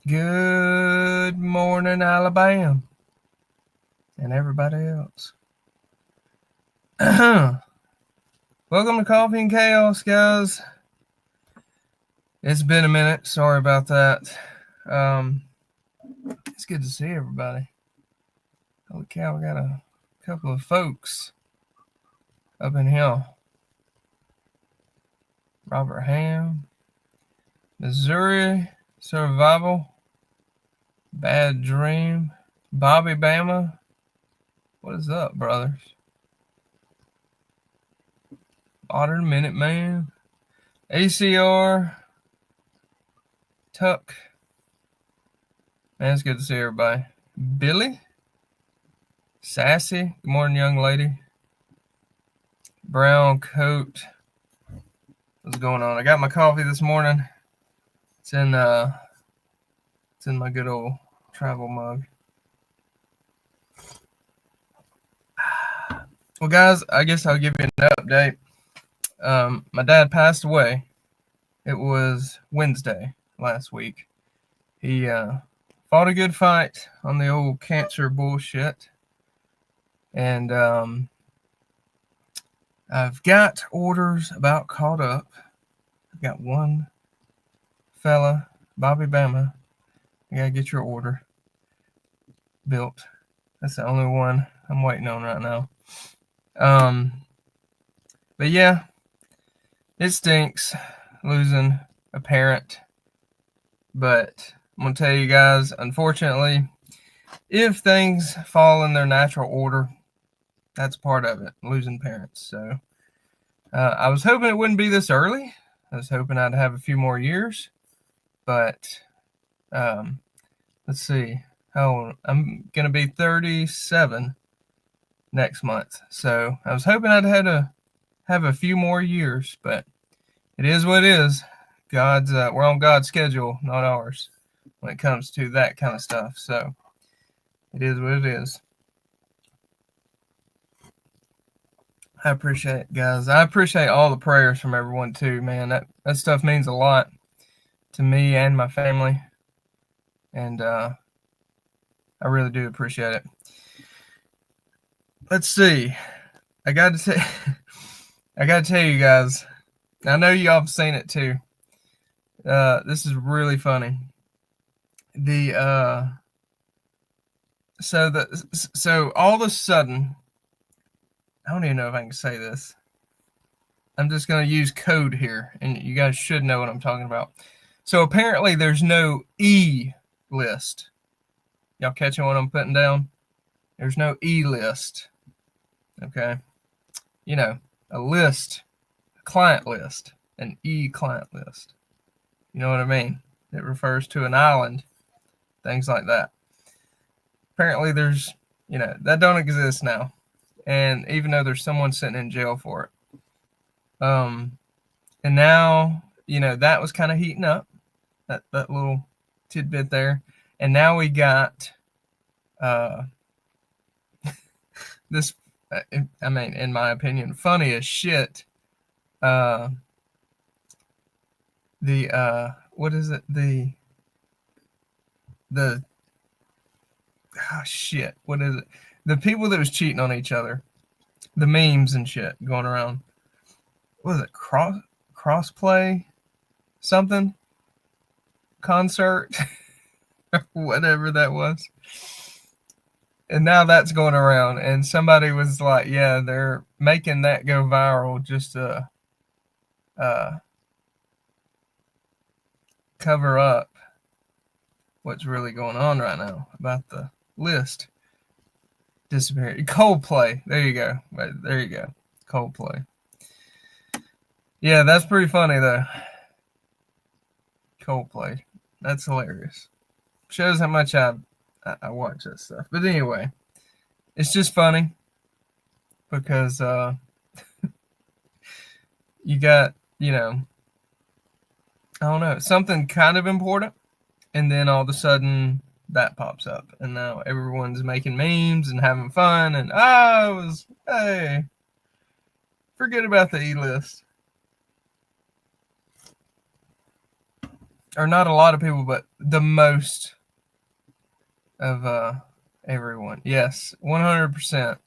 Good morning, Alabama, and everybody else. Welcome to Coffee and Chaos, guys. It's been a minute. Sorry about that. It's good to see everybody. Holy cow, we got a couple of folks up in here. Robert Ham, Missouri Survival, Bad Dream, Bobby Bama. What is up, brothers? Modern Minute Man, ACR, Tuck. Man, it's good to see everybody. Billy, Sassy, good morning, young lady. Brown coat. What's going on? I got my coffee this morning. It's in my good old travel mug. Well, guys, I guess I'll give you an update. My dad passed away. It was Wednesday last week. He fought a good fight on the old cancer bullshit. And I've got orders about caught up. I've got one fella, Bobby Bama. I gotta get your order built. That's the only one I'm waiting on right now. But yeah, it stinks losing a parent. But I'm gonna tell you guys, unfortunately, if things fall in their natural order, that's part of it, losing parents. So I was hoping it wouldn't be this early. I was hoping I'd have a few more years. But let's see. I'm gonna be 37 next month. So I was hoping I'd have a few more years, but it is what it is. We're on God's schedule, not ours, when it comes to that kind of stuff. So it is what it is. I appreciate it, guys. I appreciate all the prayers from everyone too, man. That stuff means a lot to me and my family, and I really do appreciate it. Let's see. I got to tell you guys. I know y'all have seen it too. This is really funny. So all of a sudden, I don't even know if I can say this. I'm just going to use code here, and you guys should know what I'm talking about. So apparently there's no E list. Y'all catching what I'm putting down? There's no E list. Okay. You know, a list, a client list, an E client list. You know what I mean? It refers to an island, things like that. Apparently there's, that don't exist now. And even though there's someone sitting in jail for it. And now, that was kind of heating up, that little tidbit there. And now we got this, I mean, in my opinion, funny as shit. What is it? Shit. What is it? The people that was cheating on each other, the memes and shit going around. What is it? Crossplay something concert, whatever that was. And now that's going around, and somebody was like, yeah, they're making that go viral just to cover up what's really going on right now about the list disappearing. Coldplay. There you go. There you go. Coldplay. Yeah, that's pretty funny, though. Coldplay. That's hilarious. Shows how much I watch that stuff. But anyway, it's just funny because you got, I don't know, something kind of important, and then all of a sudden that pops up, and now everyone's making memes and having fun, and hey, forget about the E-list. or not a lot of people, but the most of everyone. Yes, 100%.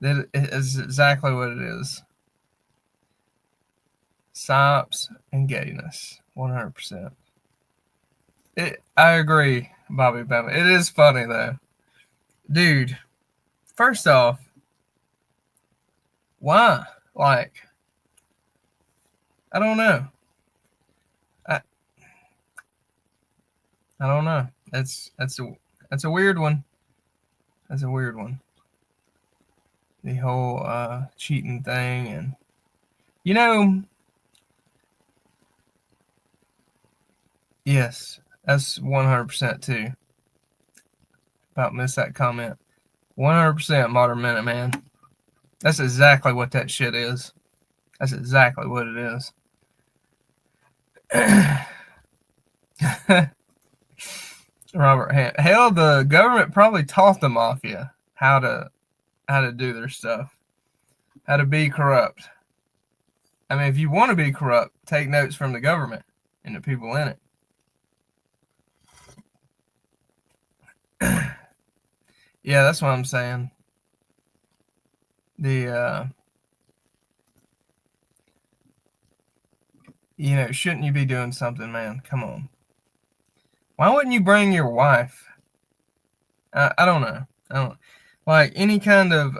That is exactly what it is. Psyops and gayness, 100%. I agree, Bobby Bama. It is funny though, dude. First off, why? Like, I don't know. I I don't know. That's a weird one. That's a weird one. The whole cheating thing, and you know, yes, that's 100% too. About missed that comment. 100% Modern Minute, man. That's exactly what that shit is. That's exactly what it is. Robert Ham. Hell, the government probably taught the mafia how to do their stuff, how to be corrupt. I mean, if you want to be corrupt, take notes from the government and the people in it. Yeah, that's what I'm saying. The shouldn't you be doing something, man? Come on. Why wouldn't you bring your wife? I don't know. I don't like any kind of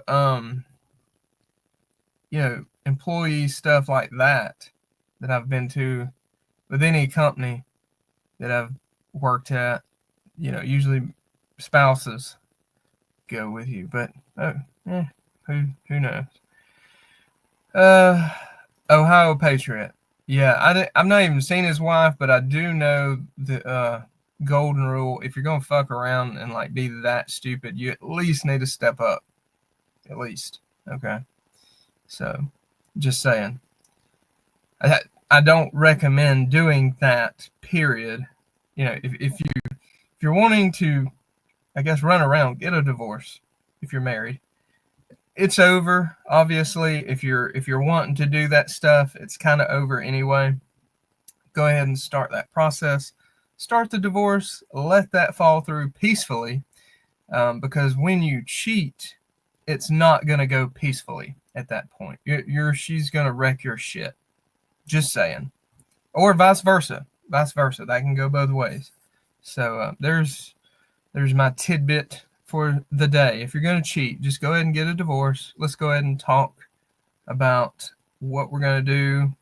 employee stuff like that I've been to with any company that I've worked at. Usually spouses go with you, but who knows? Ohio Patriot. Yeah, I've not even seen his wife, but I do know the golden rule. If you're gonna fuck around and like be that stupid, you at least need to step up. At least, okay. So, just saying. I don't recommend doing that. Period. If you're wanting to, I guess, run around, get a divorce. If you're married, it's over. Obviously, if you're wanting to do that stuff, it's kind of over anyway. Go ahead and start that process. Start the divorce. Let that fall through peacefully, because when you cheat, it's not gonna go peacefully at that point. She's gonna wreck your shit. Just saying, or vice versa. Vice versa. That can go both ways. So there's my tidbit for the day. If you're going to cheat, just go ahead and get a divorce. Let's go ahead and talk about what we're going to do.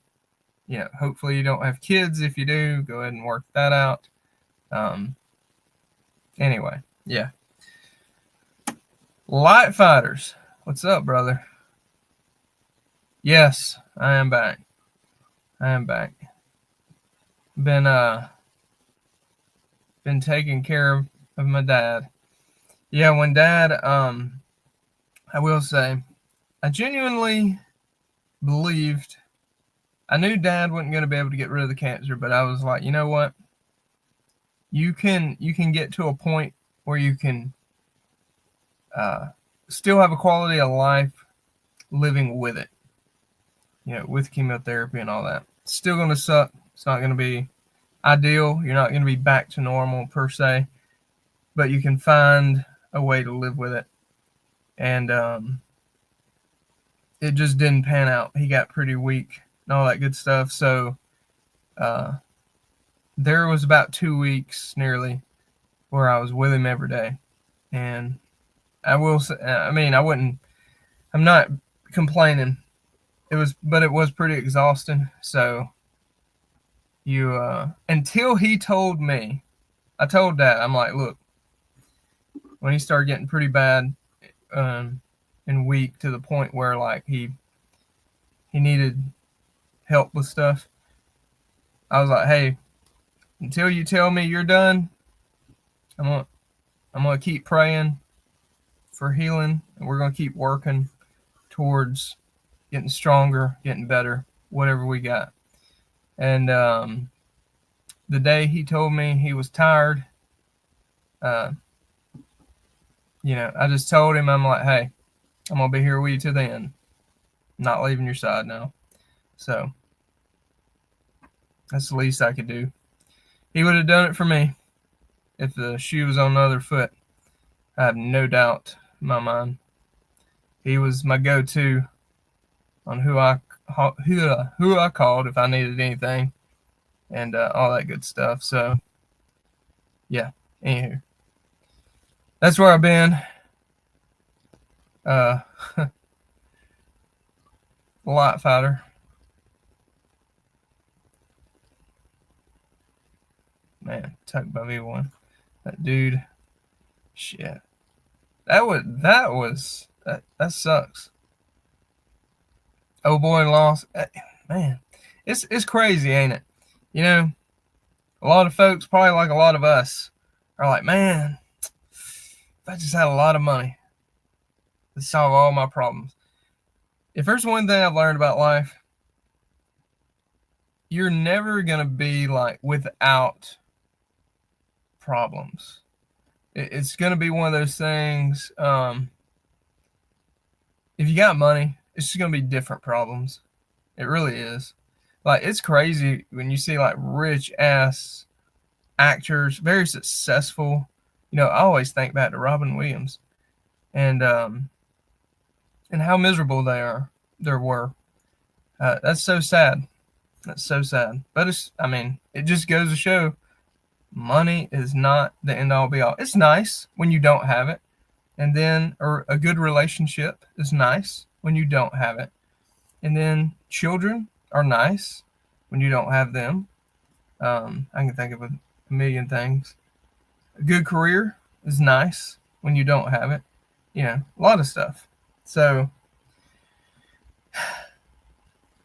Hopefully you don't have kids. If you do, go ahead and work that out. Anyway, yeah. Light Fighters, what's up, brother? Yes, I am back. Been taking care of my dad. Yeah, when Dad, I will say, I genuinely believed, I knew Dad wasn't going to be able to get rid of the cancer, but I was like, you know what? You can get to a point where you can still have a quality of life living with it. With chemotherapy and all that. It's still going to suck. It's not going to be ideal. You're not going to be back to normal per se, but you can find a way to live with it. And it just didn't pan out. He got pretty weak and all that good stuff. So there was about 2 weeks nearly where I was with him every day. And I will say, I'm not complaining. But it was pretty exhausting. So until he told me, I told Dad, I'm like, look, when he started getting pretty bad and weak to the point where like he needed help with stuff, I was like, hey, until you tell me you're done, I'm gonna keep praying for healing, and we're gonna keep working towards getting stronger, getting better, whatever we got. And the day he told me he was tired, I just told him, I'm like, hey, I'm gonna be here with you to the end. I'm not leaving your side now. So that's the least I could do. He would have done it for me if the shoe was on the other foot. I have no doubt in my mind. He was my go-to on who I called if I needed anything, and all that good stuff. So, yeah. Anywho, that's where I've been. Light fighter. Man, tucked by V1. That dude. Shit. That sucks. Oh boy, lost. Man, it's crazy, ain't it? You know, a lot of folks, probably like a lot of us, are like, man, if I just had a lot of money to solve all my problems. If there's one thing I've learned about life, you're never gonna be like without problems. It's gonna be one of those things. If you got money, it's just gonna be different problems. It really is. Like, it's crazy when you see like rich ass actors, very successful. You know, I always think back to Robin Williams and how miserable they were. That's so sad. That's so sad. But it just goes to show money is not the end all be all. It's nice when you don't have it. And then, or a good relationship is nice when you don't have it. And then children are nice when you don't have them. I can think of a million things. A good career is nice when you don't have it. You know, a lot of stuff. So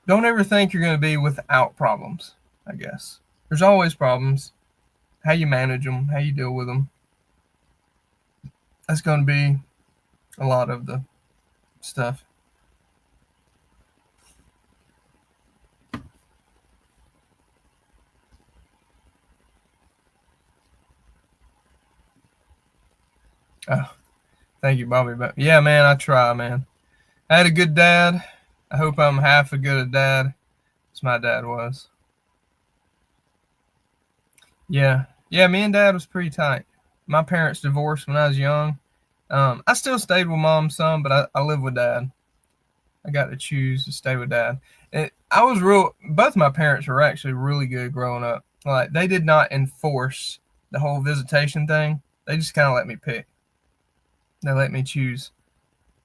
don't ever think you're going to be without problems, I guess. There's always problems. How you manage them, how you deal with them. That's going to be a lot of the stuff. Oh, thank you, Bobby. But yeah, man, I try, man. I had a good dad. I hope I'm half as good a dad as my dad was. Yeah. Yeah, me and dad was pretty tight. My parents divorced when I was young. I still stayed with mom some, but I live with dad. I got to choose to stay with dad. Both my parents were actually really good growing up. Like, they did not enforce the whole visitation thing. They just kind of let me pick. They let me choose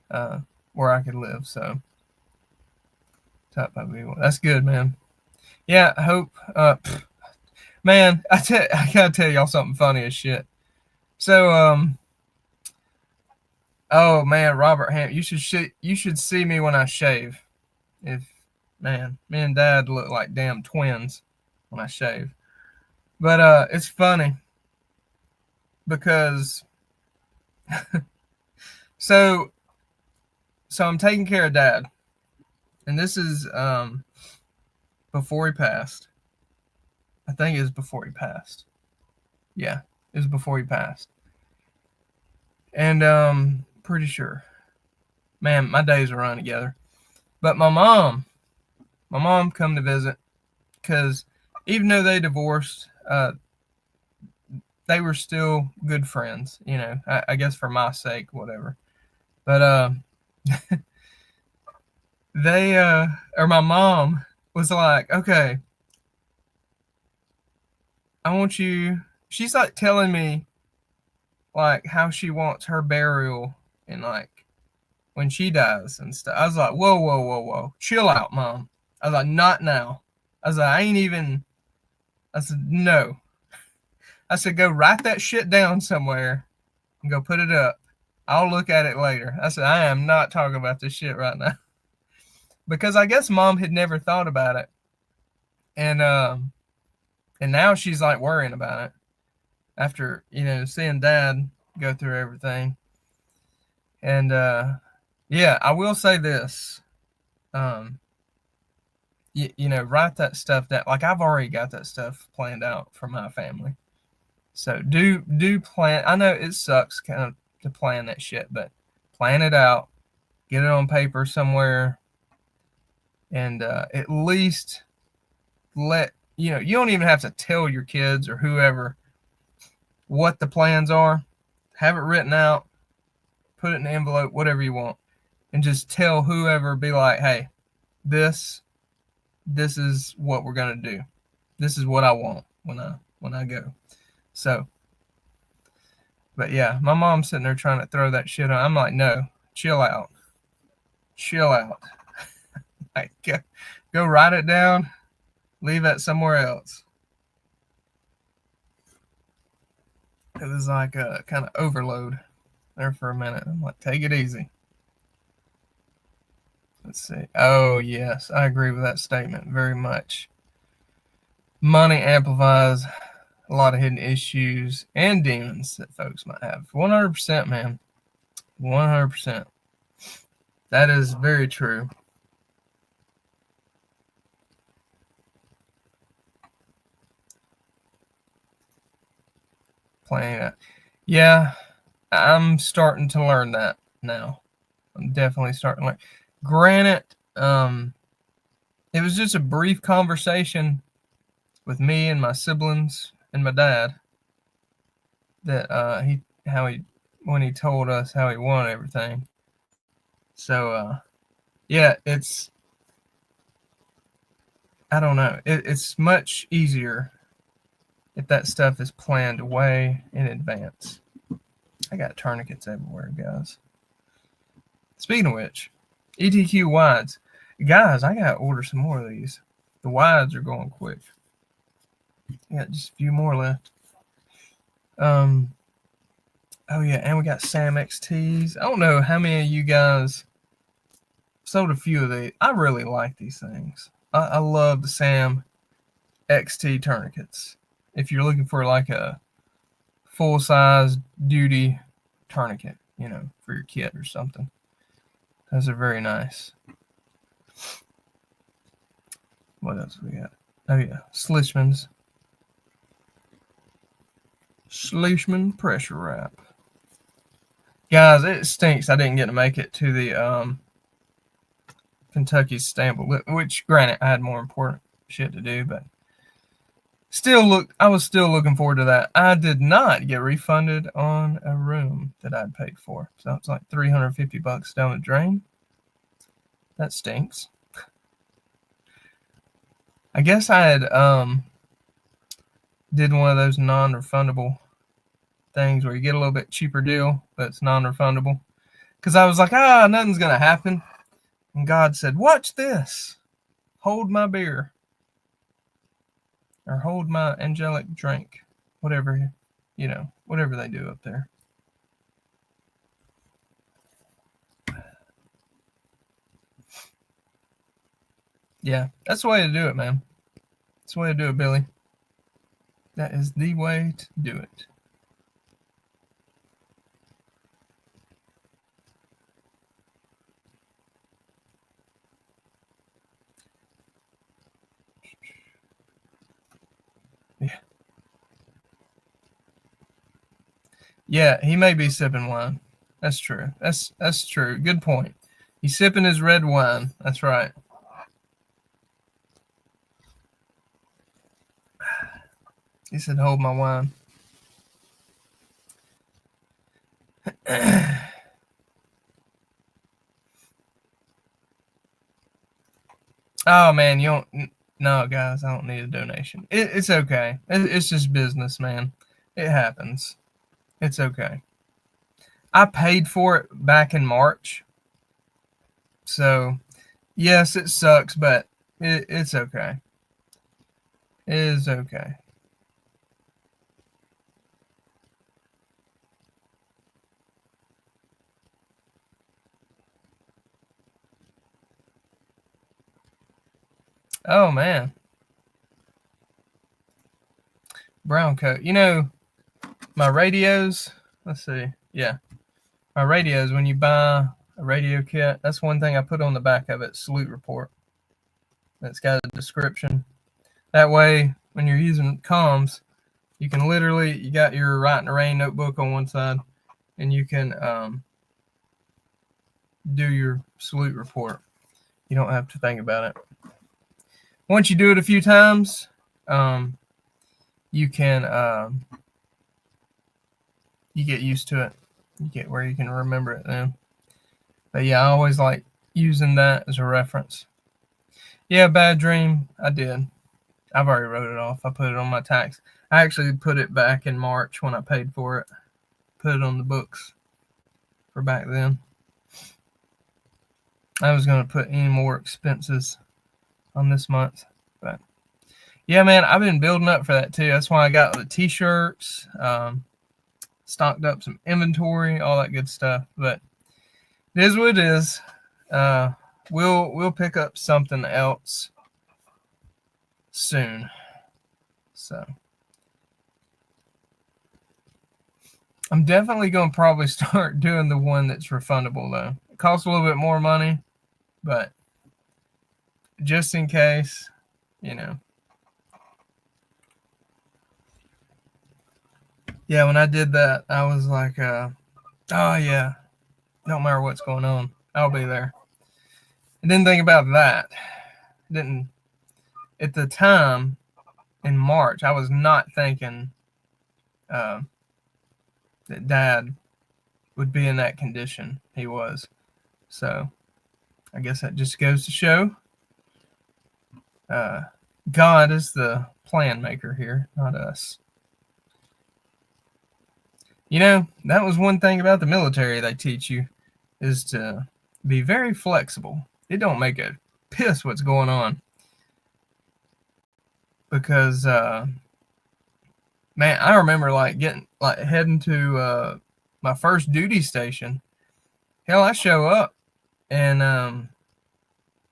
where I could live. So, that's good, man. Yeah, I hope. Man, I gotta tell y'all something funny as shit. So, oh man, Robert Ham, you should see me when I shave. Man, me and Dad look like damn twins when I shave. But it's funny because so I'm taking care of Dad, and this is before he passed. I think it was before he passed. Yeah, it was before he passed. And pretty sure. Man, my days are running together. But my mom come to visit because even though they divorced, they were still good friends. You know, I guess for my sake, whatever. But my mom was like, okay, I want you. She's like telling me like how she wants her burial and like when she dies and stuff. I was like, whoa, whoa, whoa, whoa, chill out, mom. I was like, not now. I was like, I said, no. I said, go write that shit down somewhere and go put it up. I'll look at it later. I said, I am not talking about this shit right now. Because I guess mom had never thought about it. And now she's like worrying about it after, seeing Dad go through everything. And yeah, I will say this. Write that stuff down. Like, I've already got that stuff planned out for my family. So do plan. I know it sucks kind of to plan that shit, but plan it out. Get it on paper somewhere. And at least let you don't even have to tell your kids or whoever what the plans are. Have it written out, put it in an envelope, whatever you want, and just tell whoever, be like, hey, this is what we're gonna do. This is what I want when I go. So, but yeah, my mom's sitting there trying to throw that shit on. I'm like, no, chill out. Like, go write it down, leave it somewhere else. It was like a kind of overload there for a minute. I'm like, take it easy. Let's see. Oh, yes, I agree with that statement very much. Money amplifies a lot of hidden issues and demons that folks might have. 100%, man. 100%. That is very true. Playing it. Yeah, I'm starting to learn that now. I'm definitely starting to learn. Granted, it was just a brief conversation with me and my siblings and my dad that when he told us how he won everything. So yeah, I don't know. It's much easier if that stuff is planned way in advance. I got tourniquets everywhere, guys. Speaking of which, ETQ wides. Guys, I got to order some more of these. The wides are going quick. I got just a few more left. Oh yeah, and we got Sam XTs. I don't know how many of you guys sold a few of these. I really like these things. I love the Sam XT tourniquets. If you're looking for like a full-size duty tourniquet, for your kid or something. Those are very nice. What else we got? Oh yeah, Schlissman's. Schlissman pressure wrap. Guys, it stinks I didn't get to make it to the Kentucky Stample, which granted I had more important shit to do, but I was still looking forward to that. I did not get refunded on a room that I'd paid for. So it's like $350 down the drain. That stinks. I guess I had did one of those non-refundable things where you get a little bit cheaper deal, but it's non-refundable. Because I was like, nothing's gonna happen. And God said, watch this. Hold my beer. Or hold my angelic drink. Whatever, whatever they do up there. Yeah, that's the way to do it, man. That's the way to do it, Billy. That is the way to do it. Yeah. Yeah, he may be sipping wine. That's true. That's true. Good point. He's sipping his red wine. That's right. He said, hold my wine. Oh, man, you don't... No, guys, I don't need a donation. It's okay. It's just business, man. It happens. It's okay. I paid for it back in March. So, yes, it sucks, but it's okay. It is okay. Oh, man. Brown coat. My radios, let's see. Yeah. My radios, when you buy a radio kit, that's one thing I put on the back of it, salute report. That's got a description. That way, when you're using comms, you can you got your Write in the Rain notebook on one side, and you can do your salute report. You don't have to think about it. Once you do it a few times, you can you get used to it. You get where you can remember it then. But yeah, I always like using that as a reference. Yeah, bad dream. I did. I've already wrote it off. I put it on my tax. I actually put it back in March when I paid for it. Put it on the books for back then. I was going to put any more expenses on this month. But yeah, man, I've been building up for that too. That's why I got the t-shirts, stocked up some inventory, all that good stuff. But it is what it is. We'll pick up something else soon. So I'm definitely going to probably start doing the one that's refundable though. It costs a little bit more money, but just in case, you know. Yeah, when I did that, I was like, oh yeah, don't matter what's going on, I'll be there. I didn't think about that. Didn't at the time in March. I was not thinking that Dad would be in that condition. He was. So I guess that just goes to show God is the plan maker here, not us. You know, that was one thing about the military they teach you is to be very flexible. It don't make a piss what's going on. Because man, I remember like heading to my first duty station. Hell, I show up and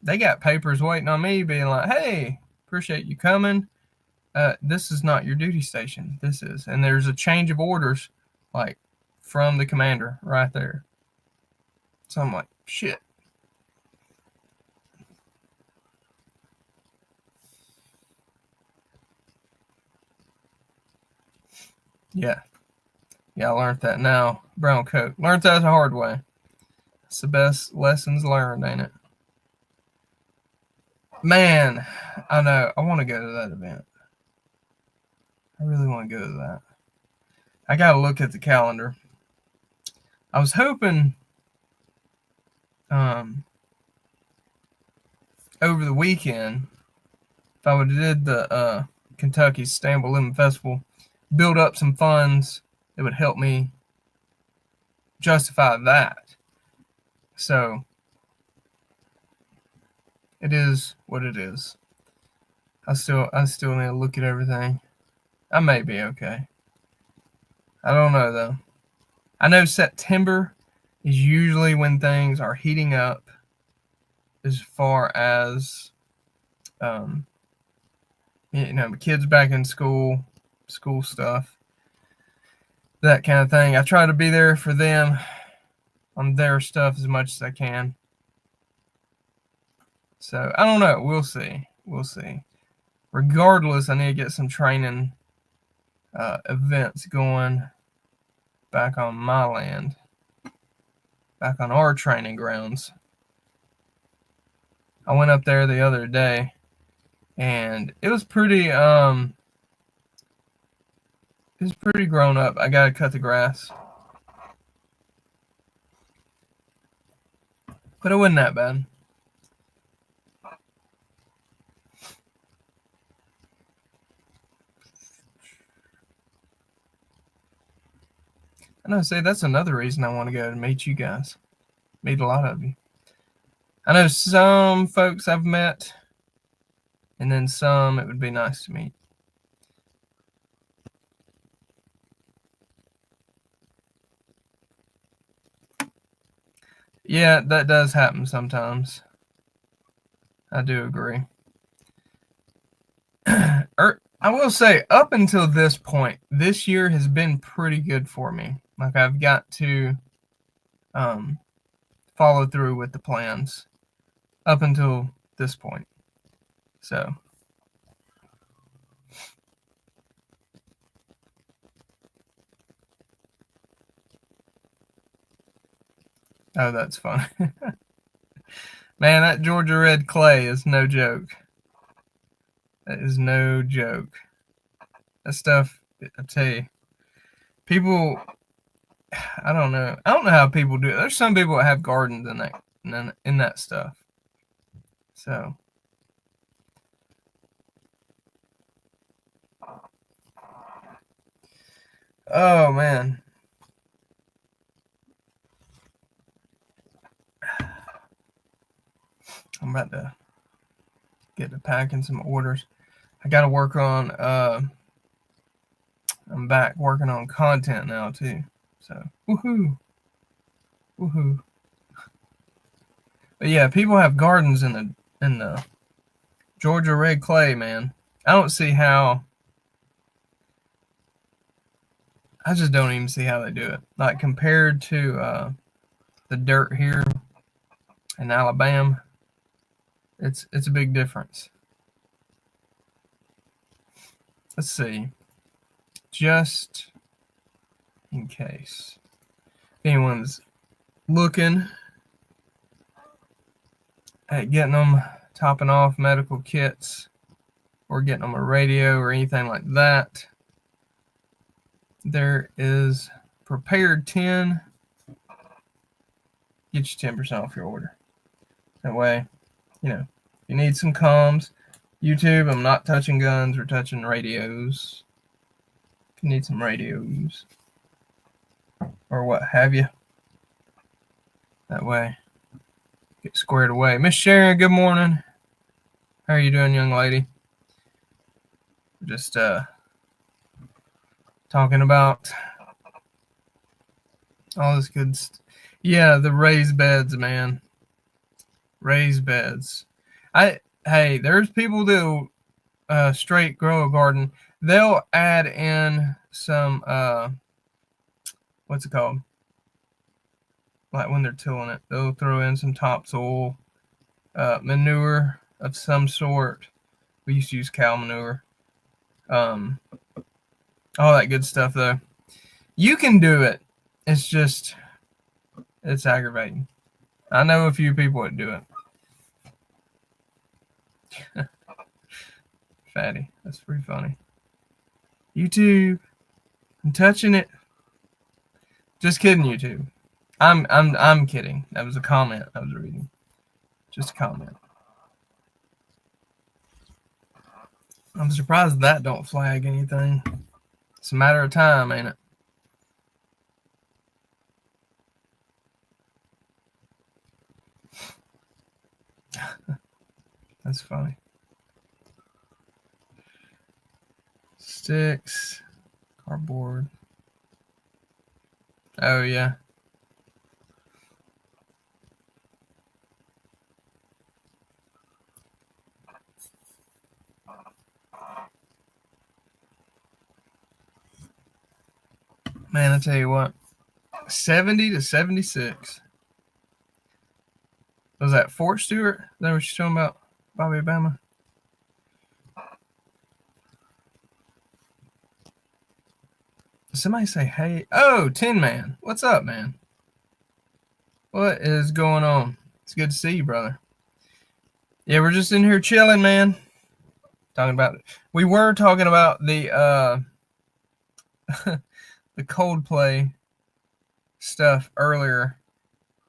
they got papers waiting on me being like, hey, appreciate you coming. This is not your duty station. This is. And there's a change of orders like from the commander right there. So I'm like, shit. Yeah. Yeah, I learned that now. Brown coat. Learned that the hard way. It's the best lessons learned, ain't it? Man, I know. I want to go to that event. I really want to go to that. I got to look at the calendar. I was hoping over the weekend, if I would have did the Kentucky Sustainable Living Festival, build up some funds that would help me justify that. So it is what it is. I still need to look at everything. I may be okay. I don't know though. I know September is usually when things are heating up as far as you know, kids back in school stuff, that kind of thing. I try to be there for them on their stuff as much as I can. So I don't know. We'll see. We'll see. Regardless, I need to get some training events going back on my land, back on our training grounds. I went up there the other day, and it was pretty grown up. I gotta cut the grass, but it wasn't that bad. And I say that's another reason I want to go to meet you guys, meet a lot of you. I know some folks I've met, and then some it would be nice to meet. Yeah, that does happen sometimes. I do agree. I will say, up until this point, this year has been pretty good for me. Like, I've got to follow through with the plans up until this point. So, oh, that's fun. Man, that Georgia red clay is no joke. That is no joke. That stuff, I tell you, people, I don't know how people do it. There's some people that have gardens in that stuff. So, oh man. I'm about to get to packing some orders. I got to work on, I'm back working on content now too. So, woohoo. Woohoo. But yeah, people have gardens in the Georgia red clay, man. I don't see how. I just don't even see how they do it. Like compared to the dirt here in Alabama, it's a big difference. Let's see. Just in case anyone's looking at getting them topping off medical kits or getting them a radio or anything like that, there is Prepared 10. Get you 10% off your order. That way, you know, if you need some comms, YouTube, I'm not touching guns or touching radios. If you need some radios or what have you, that way, get squared away. Miss Sharon, good morning. How are you doing, young lady? Just talking about all this good stuff. Yeah, the raised beds, man. Raised beds. Hey, there's people that straight grow a garden. They'll add in some what's it called? Like when they're tilling it, they'll throw in some topsoil, manure of some sort. We used to use cow manure. All that good stuff though. You can do it. It's just, it's aggravating. I know a few people that do it. Fatty, that's pretty funny. YouTube, I'm touching it. Just kidding, YouTube. I'm kidding. That was a comment I was reading. Just a comment. I'm surprised that don't flag anything. It's a matter of time, ain't it? That's funny. Sticks, cardboard. Oh yeah. Man, I tell you what, 70 to 76. Was that Fort Stewart? Is that what you're talking about, Bobby Obama? Somebody say, hey. Oh, Tin Man. What's up, man? What is going on? It's good to see you, brother. Yeah, we're just in here chilling, man. We were talking about the the Coldplay stuff earlier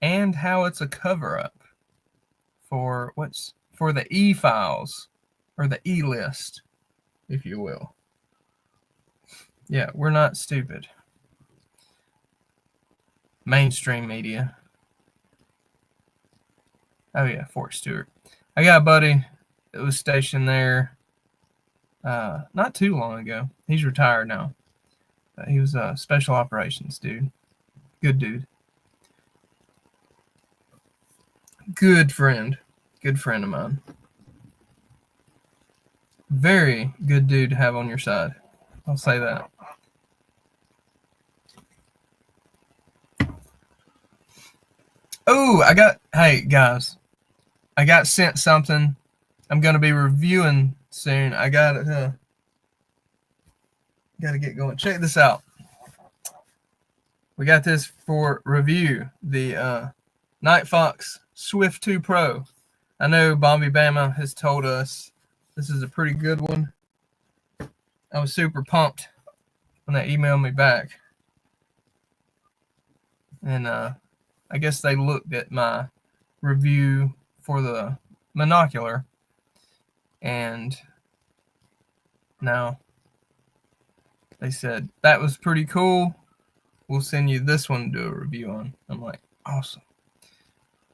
and how it's a cover-up for the E-Files or the E-List, if you will. Yeah, we're not stupid. Mainstream media. Oh yeah, Fort Stewart. I got a buddy that was stationed there not too long ago. He's retired now. He was a special operations dude. Good dude. Good friend. Good friend of mine. Very good dude to have on your side. I'll say that. Oh, hey guys, I got sent something I'm going to be reviewing soon. I got to get going. Check this out. We got this for review. The Night Fox Swift 2 Pro. I know Bobby Bama has told us This is a pretty good one. I was super pumped when they emailed me back. And I guess they looked at my review for the monocular, and now they said, that was pretty cool. We'll send you this one to do a review on. I'm like, awesome.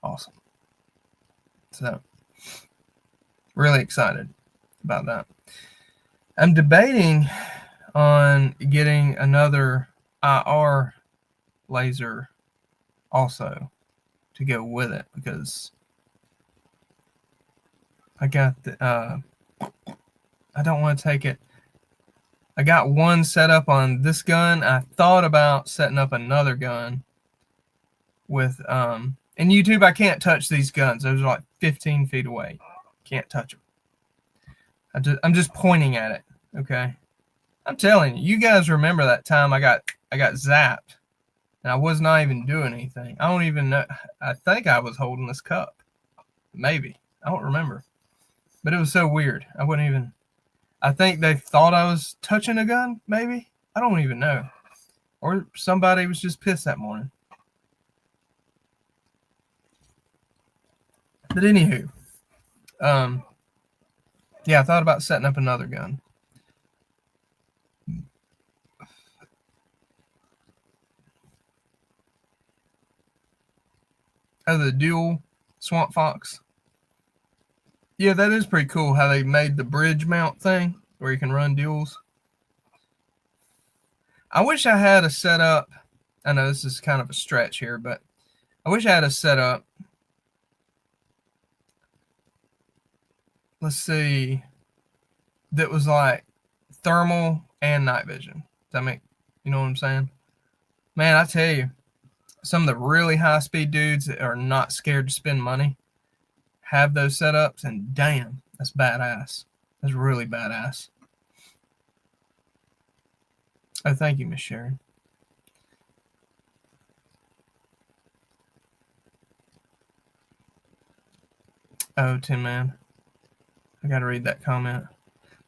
Awesome. So, really excited about that. I'm debating on getting another IR laser also to go with it, because I got the, I don't want to take it. I got one set up on this gun. I thought about setting up another gun with, in YouTube, I can't touch these guns. Those are like 15 feet away. Can't touch them. I'm just pointing at it, okay? I'm telling you, you guys remember that time I got zapped, and I was not even doing anything. I don't even know. I think I was holding this cup. Maybe. I don't remember. But it was so weird. I wouldn't even... I think they thought I was touching a gun, maybe? I don't even know. Or somebody was just pissed that morning. But anywho, yeah, I thought about setting up another gun. Oh, the dual Swamp Fox. Yeah, that is pretty cool how they made the bridge mount thing where you can run duals. I wish I had a setup. I know this is kind of a stretch here, but I wish I had a setup. Let's see. That was like thermal and night vision. Does that make, you know what I'm saying? Man, I tell you, some of the really high speed dudes that are not scared to spend money have those setups, and damn, that's badass. That's really badass. Oh, thank you, Miss Sharon. Oh, Tin Man. I gotta read that comment.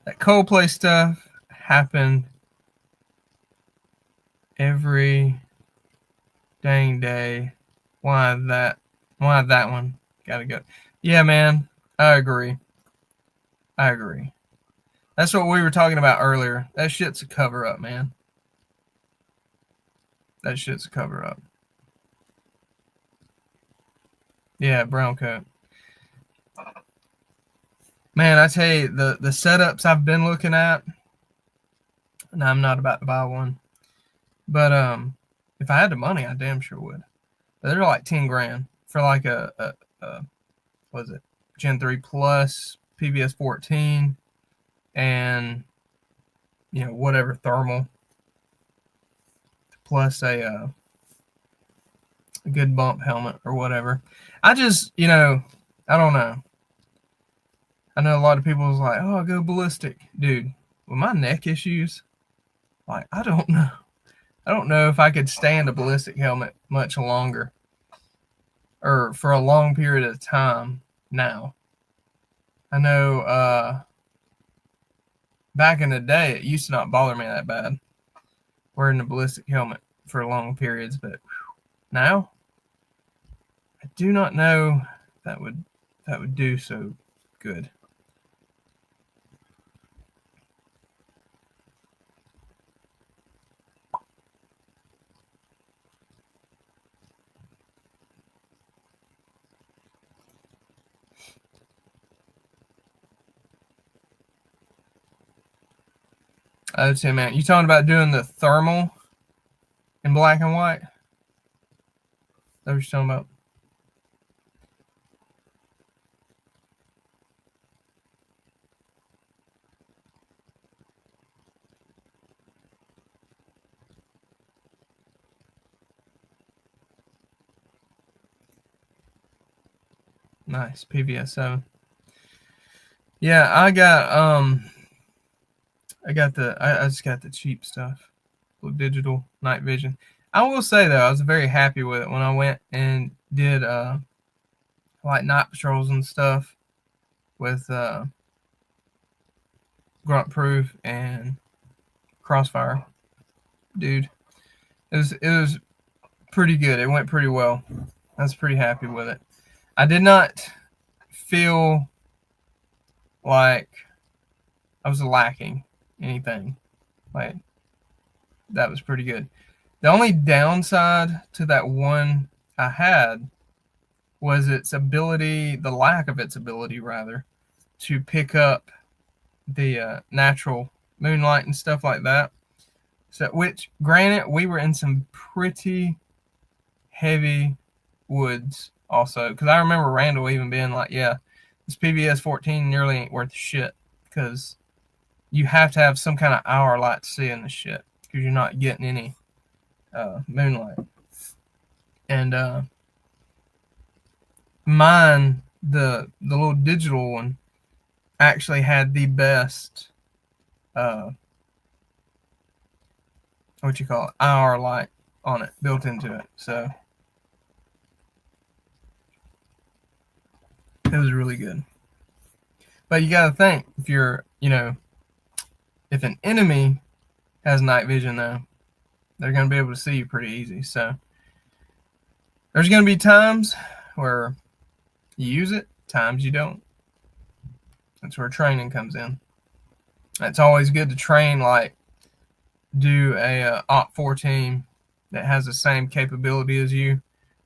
That Coldplay stuff happened every dang day. Why that one? Gotta go. Yeah, man. I agree. That's what we were talking about earlier. That shit's a cover up, man. That shit's a cover up. Yeah, brown coat. Man, I tell you, the setups I've been looking at, and I'm not about to buy one, but if I had the money, I damn sure would. But they're like 10 grand for like a what is it, Gen 3 Plus, PVS 14, and you know, whatever thermal, plus a good bump helmet or whatever. I just, you know, I don't know. I know a lot of people was like, oh, I'll go ballistic. Dude, with my neck issues, like, I don't know. I don't know if I could stand a ballistic helmet much longer or for a long period of time now. I know back in the day, it used to not bother me that bad wearing the ballistic helmet for long periods, but now I do not know that would do so good. I would say, man, you talking about doing the thermal in black and white? Is that what you're talking about? Nice, PVS 7. Yeah, I just got the cheap stuff, digital night vision. I will say though, I was very happy with it when I went and did like night patrols and stuff with grunt proof and crossfire, dude. It was pretty good. It went pretty well. I was pretty happy with it. I did not feel like I was lacking anything. Like, that was pretty good. The only downside to that one I had was its ability, the lack of its ability rather, to pick up the natural moonlight and stuff like that. So, which, granted, we were in some pretty heavy woods also, because I remember Randall even being like, "Yeah, this PVS 14 nearly ain't worth shit because you have to have some kind of hour light to see in the shit because you're not getting any moonlight." And mine, the little digital one, actually had the best IR light on it built into it. So it was really good. But you got to think, if you're, if an enemy has night vision though, they're going to be able to see you pretty easy. So there's going to be times where you use it, times you don't. That's where training comes in. It's always good to train, like do a OP4 team that has the same capability as you.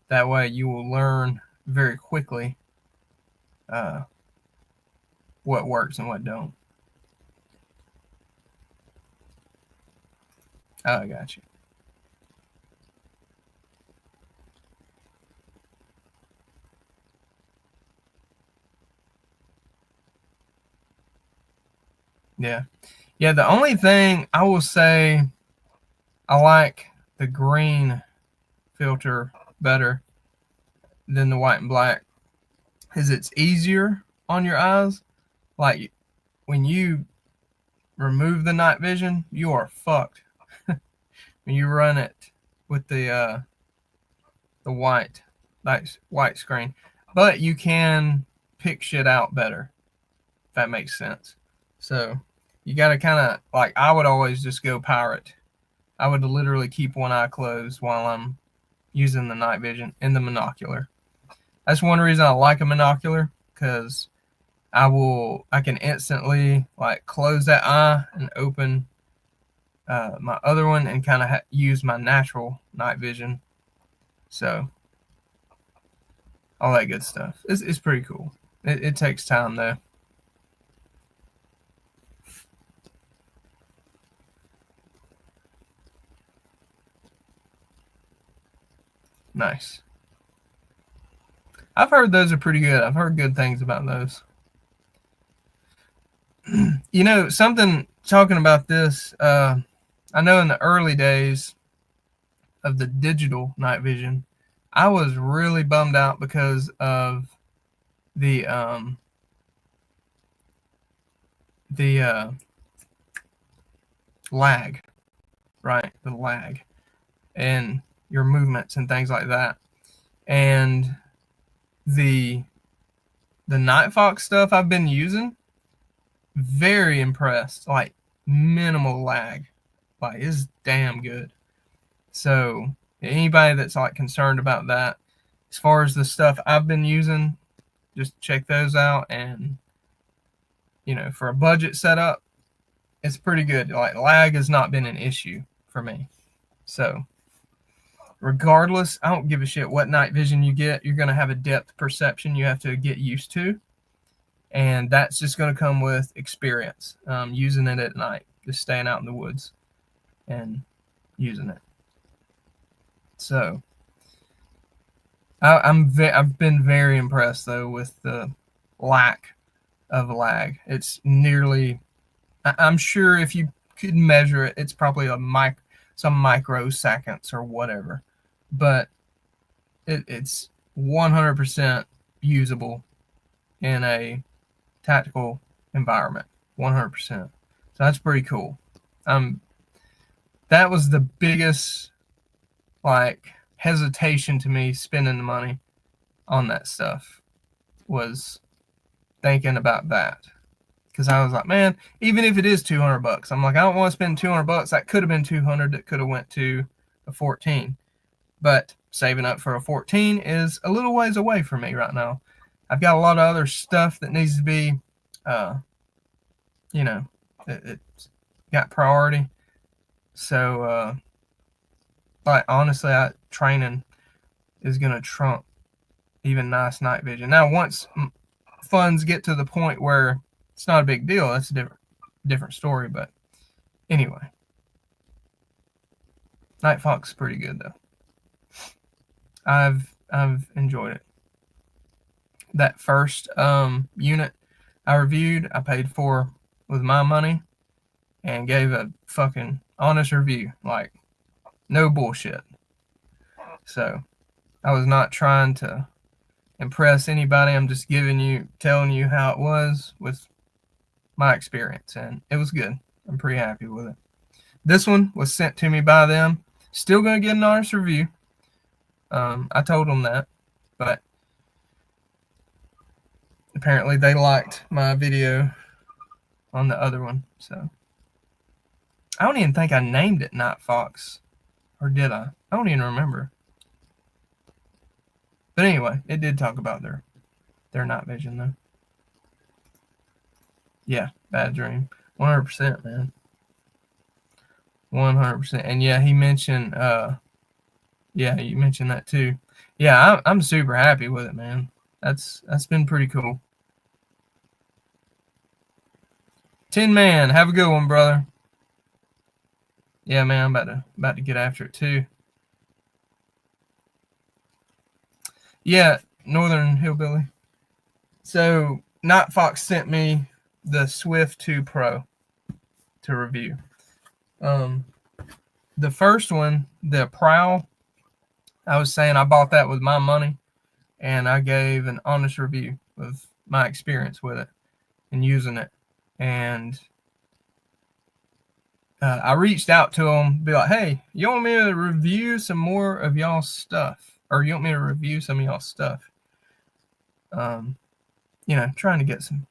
That way you will learn very quickly what works and what don't. Oh, I got you. Yeah. Yeah, the only thing I will say I like the green filter better than the white and black is it's easier on your eyes. Like, when you remove the night vision, you are fucked when you run it with the white screen. But you can pick shit out better, if that makes sense. So you got to kind of, like, I would always just go pirate. I would literally keep one eye closed while I'm using the night vision in the monocular. That's one reason I like a monocular, because I can instantly, like, close that eye and open my other one and kind of use my natural night vision. So all that good stuff. It's pretty cool. It takes time though. Nice. I've heard those are pretty good. I've heard good things about those. Something talking about this, I know in the early days of the digital night vision, I was really bummed out because of the lag, right? The lag and your movements and things like that. And the Night Fox stuff I've been using, very impressed. Like, minimal lag. Like, it's damn good. So anybody that's like concerned about that, as far as the stuff I've been using, just check those out. And for a budget setup, it's pretty good. Like, lag has not been an issue for me. So regardless, I don't give a shit what night vision you get. You're going to have a depth perception you have to get used to. And that's just going to come with experience, using it at night, just staying out in the woods and using it. So I've been very impressed though with the lack of lag. It's nearly, I'm sure if you could measure it, it's probably some microseconds or whatever, but it's 100% usable in a tactical environment. 100%. So that's pretty cool. That was the biggest hesitation to me spending the money on that stuff, was thinking about that. because I was like, man, even if it is $200, I'm like, I don't want to spend $200. That could have been 200. That could have went to a 14. But saving up for a 14 is a little ways away from me right now. I've got a lot of other stuff that needs to be, it's got priority. So, like, honestly, training is going to trump even nice night vision. Now, once funds get to the point where it's not a big deal, that's a different story. But anyway, Night Fox is pretty good, though. I've enjoyed it. That first unit I reviewed, I paid for with my money and gave a fucking honest review, like no bullshit. So I was not trying to impress anybody. I'm just telling you how it was with my experience, and it was good. I'm pretty happy with it. This one was sent to me by them. Still gonna get an honest review. I told them that, but apparently they liked my video on the other one. So I don't even think I named it Night Fox, or did I? I don't even remember. But anyway, it did talk about their night vision, though. Yeah, bad dream. 100%, man. 100%. And yeah, he mentioned, yeah, you mentioned that too. Yeah, I'm super happy with it, man. That's been pretty cool. Tin Man, have a good one, brother. Yeah, man, I'm about to get after it too. Yeah, Northern Hillbilly. So Night Fox sent me the Swift 2 Pro to review. The first one, the Prowl, I was saying I bought that with my money, and I gave an honest review of my experience with it and using it. And I reached out to them, be like, hey, you want me to review some more of y'all's stuff? Or you want me to review some of y'all's stuff? Trying to get some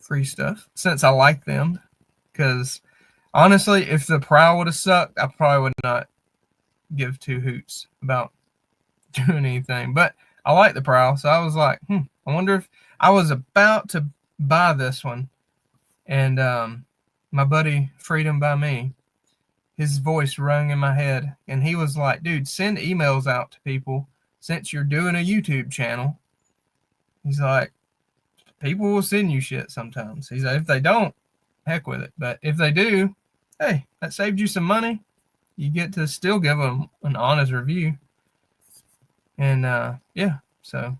free stuff since I like them. Because honestly, if the Prowl would have sucked, I probably would not give two hoots about doing anything. But I like the Prowl, so I was like, I wonder if I was about to buy this one. And my buddy, Freedom by Me, his voice rung in my head. And he was like, dude, send emails out to people since you're doing a YouTube channel. He's like, people will send you shit sometimes. He's like, if they don't, heck with it. But if they do, hey, that saved you some money. You get to still give them an honest review. And yeah, so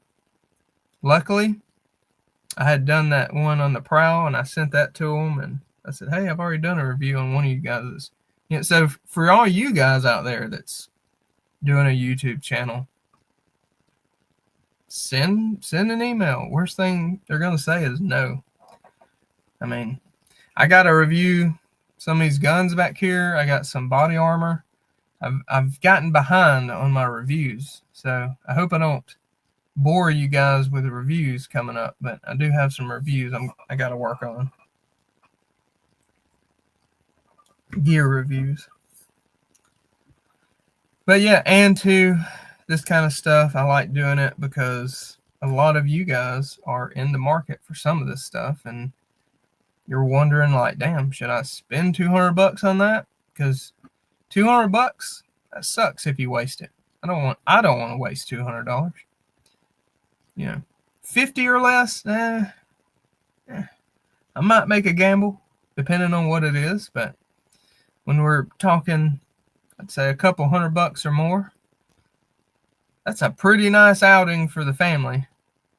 luckily I had done that one on the Prowl, and I sent that to them, and I said, hey, I've already done a review on one of you guys. So for all you guys out there that's doing a YouTube channel, send an email. Worst thing they're going to say is no. I mean, I got to review some of these guns back here. I got some body armor. I've gotten behind on my reviews, so I hope I don't bore you guys with the reviews coming up, but I do have some reviews I got to work on. Gear reviews. But yeah, and to this kind of stuff, I like doing it because a lot of you guys are in the market for some of this stuff, and you're wondering, like, damn, should I spend $200 on that? Because $200, that sucks if you waste it. I don't want to waste $200. 50 or less, I might make a gamble depending on what it is, but when we're talking, I'd say a couple $100 or more, that's a pretty nice outing for the family.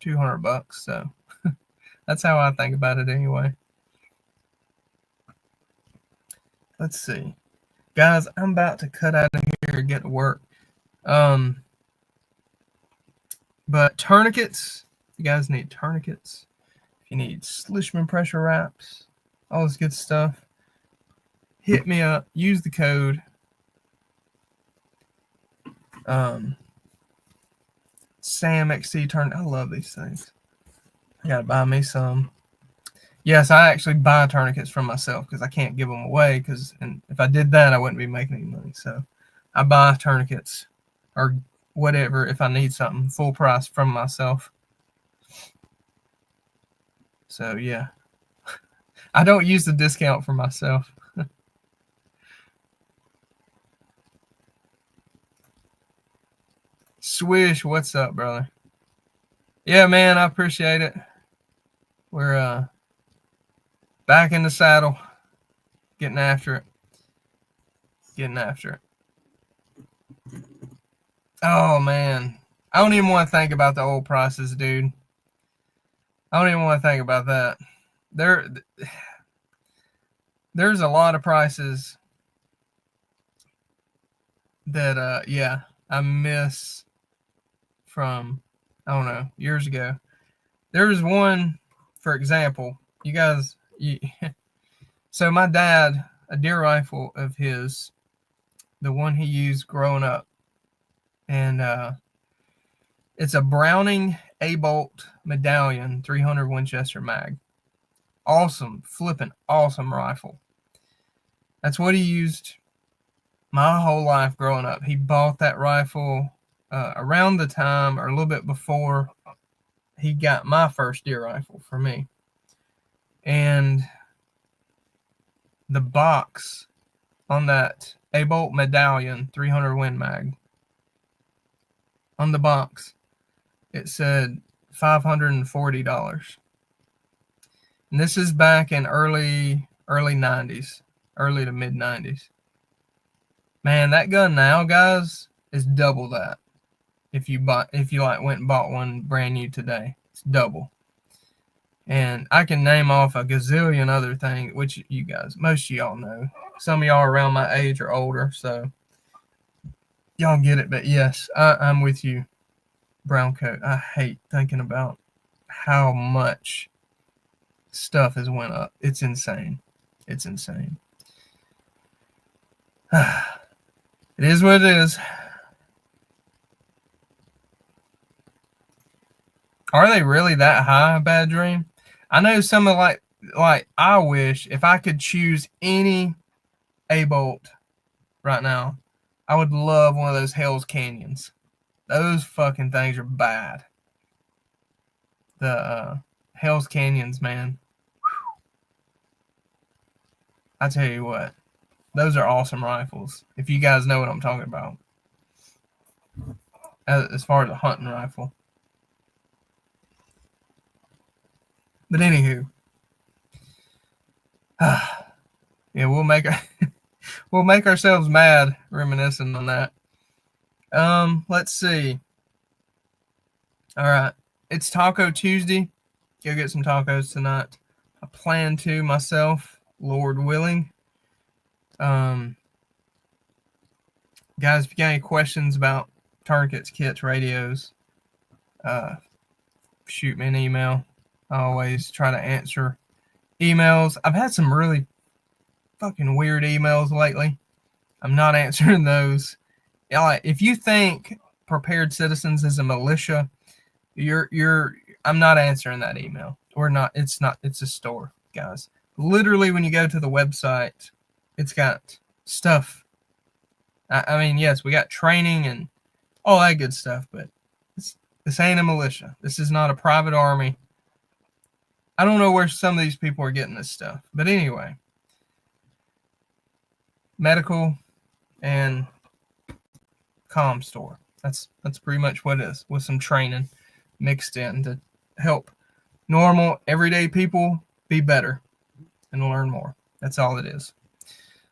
$200, so that's how I think about it anyway. Let's see, guys, I'm about to cut out of here and get to work. But tourniquets, if you guys need tourniquets, if you need Slishman pressure wraps, all this good stuff, hit me up. Use the code SamXC Turn. I love these things. I gotta buy me some. Yes, I actually buy tourniquets from myself because I can't give them away. And if I did that, I wouldn't be making any money. So I buy tourniquets or whatever if I need something full price from myself. So yeah, I don't use the discount for myself. Swish, what's up, brother? Yeah, man, I appreciate it. We're back in the saddle, getting after it. Oh man, I don't even want to think about the oil prices, dude. I don't even want to think about that. There's a lot of prices that yeah, I miss from, I don't know, years ago. There was one, for example, so my dad, a deer rifle of his, the one he used growing up, and it's a Browning A-Bolt Medallion 300 Winchester mag. Awesome, flipping awesome rifle. That's what he used my whole life growing up. He bought that rifle around the time or a little bit before he got my first deer rifle for me. And the box on that A-Bolt Medallion 300 Win Mag, on the box, it said $540. And this is back in early 90s, early to mid 90s. Man, that gun now, guys, is double that. If you went and bought one brand new today, it's double. And I can name off a gazillion other things, which you guys, most of y'all know. Some of y'all around my age or older, so y'all get it. But yes, I'm with you, Brown Coat. I hate thinking about how much stuff has went up. It's insane. It's insane. It is what it is. Are they really that high, Bad Dream? I know some of like I wish if I could choose any A-Bolt right now, I would love one of those Hell's Canyons. Those fucking things are bad. The Hell's Canyons, man. I tell you what, those are awesome rifles. If you guys know what I'm talking about, as far as a hunting rifle. But anywho, yeah, we'll make ourselves mad reminiscing on that. Let's see. All right, it's Taco Tuesday. Go get some tacos tonight. I plan to myself, Lord willing. Guys, if you got any questions about tourniquets, kits, radios, shoot me an email. I always try to answer emails. I've had some really fucking weird emails lately. I'm not answering those. If you think Prepared Citizens is a militia, I'm not answering that email. We're not. It's a store, guys. Literally, when you go to the website, it's got stuff. I mean, yes, we got training and all that good stuff, but this ain't a militia. This is not a private army. I don't know where some of these people are getting this stuff. But anyway, medical and comm store. That's pretty much what it is, with some training mixed in to help normal, everyday people be better and learn more. That's all it is.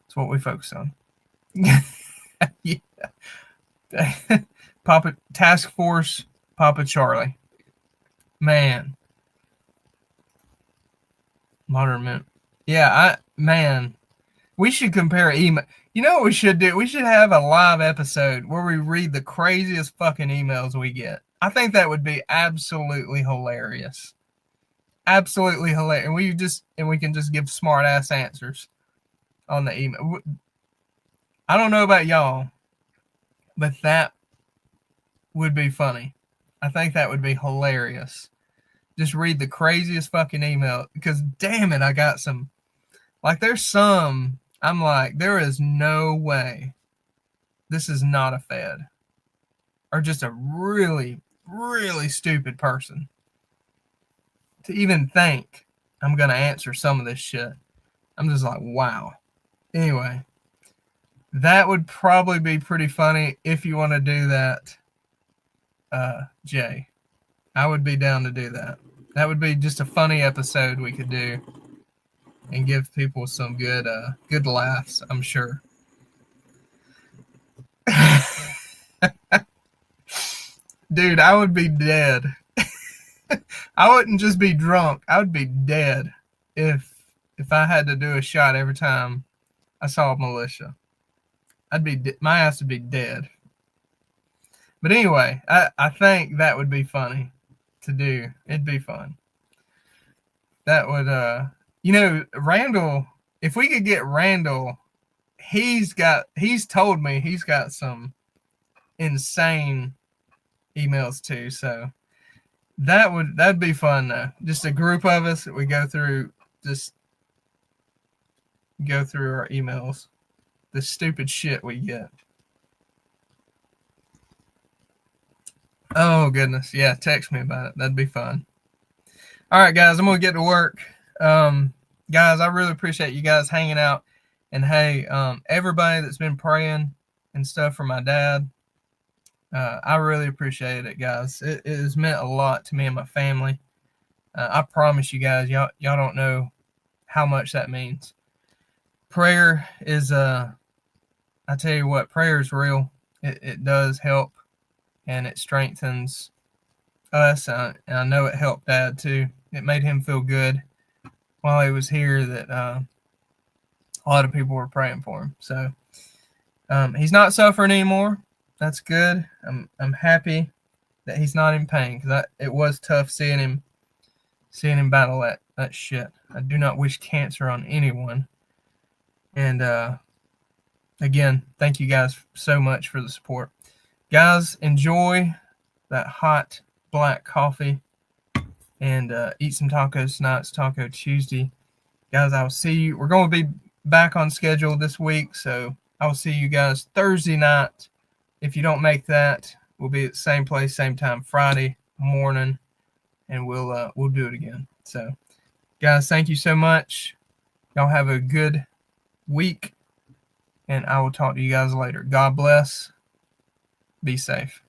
That's what we focus on. Yeah. Papa Task Force, Papa Charlie. Man. Modern Mint. Yeah, we should compare email. You know what we should do? We should have a live episode where we read the craziest fucking emails we get. I think that would be absolutely hilarious. Absolutely hilarious. And we can just give smart ass answers on the email. I don't know about y'all, but that would be funny. I think that would be hilarious just read the craziest fucking email, because damn it, I got some, like, there's some, I'm like, there is no way this is not a Fed or just a really, really stupid person to even think I'm going to answer some of this shit. I'm just like, wow. Anyway, that would probably be pretty funny if you want to do that, Jay. I would be down to do that. That would be just a funny episode we could do and give people some good laughs, I'm sure. Dude, I would be dead. I wouldn't just be drunk. I would be dead if I had to do a shot every time I saw a militia. My ass would be dead. But anyway, I think that would be funny to do. It'd be fun. That would Randall, if we could get Randall, he's told me he's got some insane emails too, so that'd be fun though. Just a group of us that we go through our emails, the stupid shit we get. Oh goodness, yeah, text me about it. That'd be fun. All right, guys, I'm gonna get to work. Guys, I really appreciate you guys hanging out, and hey, everybody that's been praying and stuff for my dad, I really appreciate it, guys. It has meant a lot to me and my family. I promise you guys, y'all don't know how much that means. Prayer is, I tell you what, prayer is real. It does help, and it strengthens us, and I know it helped Dad too. It made him feel good while he was here that a lot of people were praying for him. So he's not suffering anymore. That's good. I'm happy that he's not in pain, because it was tough seeing him battle that shit. I do not wish cancer on anyone. And again, thank you guys so much for the support. Guys, enjoy that hot black coffee and eat some tacos tonight. It's Taco Tuesday. Guys, I will see you. We're going to be back on schedule this week, so I will see you guys Thursday night. If you don't make that, we'll be at the same place, same time, Friday morning, and we'll do it again. So, guys, thank you so much. Y'all have a good week, and I will talk to you guys later. God bless. Be safe.